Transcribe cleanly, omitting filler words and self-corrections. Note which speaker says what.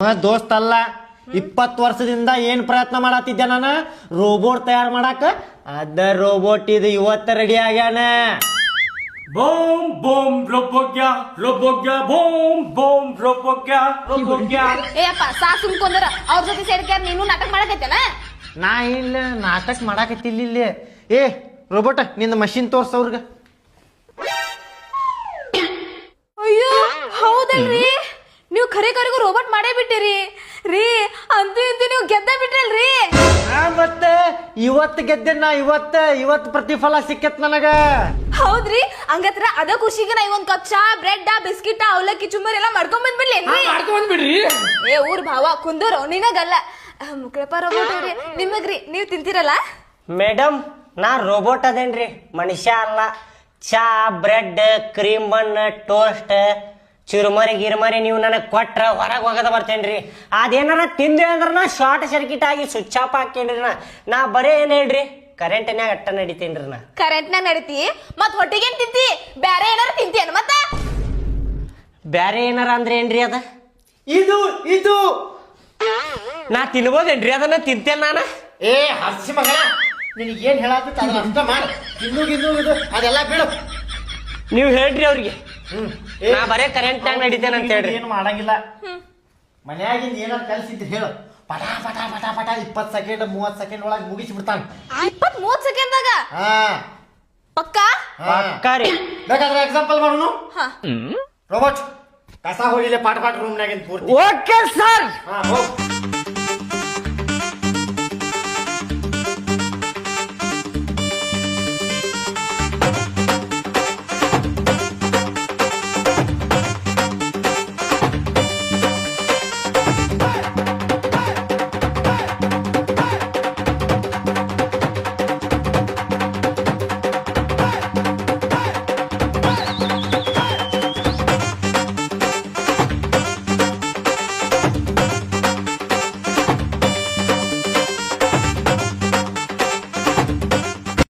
Speaker 1: ದೋಸ್ತ ಅಲ್ಲ 20 ವರ್ಷದಿಂದ ಏನ್ ಪ್ರಯತ್ನ ಮಾಡತ್ತಿದ್ದೆ ನಾನು ರೋಬೋಟ್ ತಯಾರು ಮಾಡಾಕ ಅದ ರೋಬೋಟ್ ಇದು ಇವತ್ತ ರೆಡಿ ಆಗ್ಯಾನ.
Speaker 2: Boom boom robogya boom boom robogya.
Speaker 3: ಏ ಅಪ್ಪ ಸಾ ಸುಮ್ಕೊಂಡ್ರ ಅವ್ರ ಜೊತೆ ಸೇರ್ಕ್ಯಾರ ನೀನು ನಾಟಕ ಮಾಡಕತ್ತೇನ?
Speaker 1: ನಾ ಇಲ್ಲ ನಾಟಕ ಮಾಡಾಕತ್ತಿಲ್ಲ ಇಲ್ಲಿ. ಏ ರೋಬೋಟ ನಿಂದ ಮಷಿನ್ ತೋರ್ಸ ಅವ್ರಗ.
Speaker 3: ಅಯ್ಯೋ ಹೌದಲ್ರಿ, ನೀವು ಖರೆ ಖರೆಗೂ ರೋಬೋಟ್ ಮಾಡೇ ಬಿಟ್ಟಿರಿ ರೀ. ಅಂತೂ ಇಂತೂ ನೀವು ಗೆದ್ದ ಬಿಟ್ರಲ್ರಿ.
Speaker 1: ಮತ್ತೆ ಇವತ್ತು ಗೆದ್ದೆ ನಾ. ಇವತ್ತು ಪ್ರತಿಫಲ ಸಿಕ್ಕತ್ ನನಗ.
Speaker 3: ಹೌದ್ರಿ, ಹಂಗತ್ರ ಅದ ಖುಷಿಗೆ ನಾ ಒಂದ್ ಕಪ್ ಚಾ, ಬ್ರೆಡ್, ಬಿಸ್ಕಿಟ್, ಅವಲಕ್ಕಿ, ಚುಮ್ಮರಿ ಎಲ್ಲ ಮಾಡ್ಕೊಂಡ್ ಬಂದ್ಬಿಡ್ಲೇನ್ರಿ?
Speaker 2: ಮಾಡ್ಕೊಂಡ್ಬಿಡ್ರಿ.
Speaker 3: ಏ ಊರ್ ಭಾವ ಕುಂದೂರು ನಿನಗಲ್ಲ ಮುಕ್ಳಪ್ಪ ರೋಬೋಟ್ ಅವ್ರಿ ನಿಮಗ್ರಿ. ನೀವ್ ತಿಂತೀರಲ್ಲ?
Speaker 4: ಮೇಡಮ್ ನಾ ರೋಬೋಟ್ ಅದೇನ್ರಿ, ಮನುಷ್ಯ ಅಲ್ಲ. ಚಾ, ಬ್ರೆಡ್, ಕ್ರೀಮ್ ಬನ್, ಟೋಸ್ಟ್, ಚುರುಮರಿ ಗಿರ್ಮರಿ ನೀವು ನನಗೆ ಕೊಟ್ರ ಹೊರಗೆ ಹೋಗದ ಬರ್ತೇನ್ರಿ. ಅದೇನಾರ ತಿಂದೆ ಅಂದ್ರ ನಾ ಶಾರ್ಟ್ ಸರ್ಕಿಟ್ ಆಗಿ ಸ್ವಿಚ್ ಆಫ್ ಹಾಕೇನ್ರಿ. ನಾ ಬರೇ ಏನ್ ಹೇಳ್ರಿ ಕರೆಂಟ್ನ್ಯಾಗ ಅಟ್ಟ ನಡಿತೇನ್ರಿ. ನಾ
Speaker 3: ಕರೆಂಟ್ನಾಗ ನಡಿತಿ ಮತ್ ಹೊಟ್ಟಿಗೇನ್ ತಿಂತಿ? ಬ್ಯಾರೆ ಏನಾರ ತಿಂತಿಯನ್ ಮತ್ತ?
Speaker 4: ಬ್ಯಾರೆ ಏನಾರ ಅಂದ್ರೆ ಏನ್ರಿ ಅದ?
Speaker 1: ಇದು
Speaker 4: ನಾ ತಿನ್ಬೋದೇನ್ರಿ ಅದನ್ನ? ತಿಂತೇನ್ ನಾನು.
Speaker 1: ಏ ಹರ್ಷಿ ಮಗನ, ನಿನಗೆ ಏನ್ ಹೇಳತ್ತ ಅದನ್ನ ಅಷ್ಟ ಮಾಡ. ಇನ್ನು ಇದು ಅದೆಲ್ಲ ಬಿಡು.
Speaker 4: ನೀವು ಹೇಳ್ರಿ ಅವ್ರಿಗೆ ನಾ ಬರೇ ಕರೆಂಟ್ನಾಗ ನಡಿತೇನೆ ಅಂತ ಹೇಳ್ರಿ.
Speaker 1: ಏನು ಮಾಡಂಗಿಲ್ಲ. ಮನ್ಯಾಗಿಂದ ಏನಾರ ಕಲ್ಸಿದ್ದು ಹೇಳು. ಪಟ ಪಟ ಪಟ ಪಟ 20 ಸೆಕೆಂಡ್ 30 ಸೆಕೆಂಡ್ ಒಳಗೆ ಮುಗಿಸಿ ಬಿಡ್ತಾನ.
Speaker 3: 20-30 ಸೆಕೆಂಡ್ದಾಗ
Speaker 1: ಹಾ
Speaker 3: ಪಕ್ಕಾ?
Speaker 4: ಪಕ್ಕಾರಿ.
Speaker 1: ಬೇಕಾದ್ರೆ ಎಕ್ಸಾಂಪಲ್ ಮಾಡೋನು.
Speaker 3: ಹಾ
Speaker 1: ರೋಬೋಟ್ ಕಸ ಹೊಡಿಲೆ ಪಾಟ್ ರೂಮ್ನಾಗಿಂದ ಪೂರ್ತಿ.
Speaker 4: Okay sir.
Speaker 1: ಹಾ ಹೋಗ್.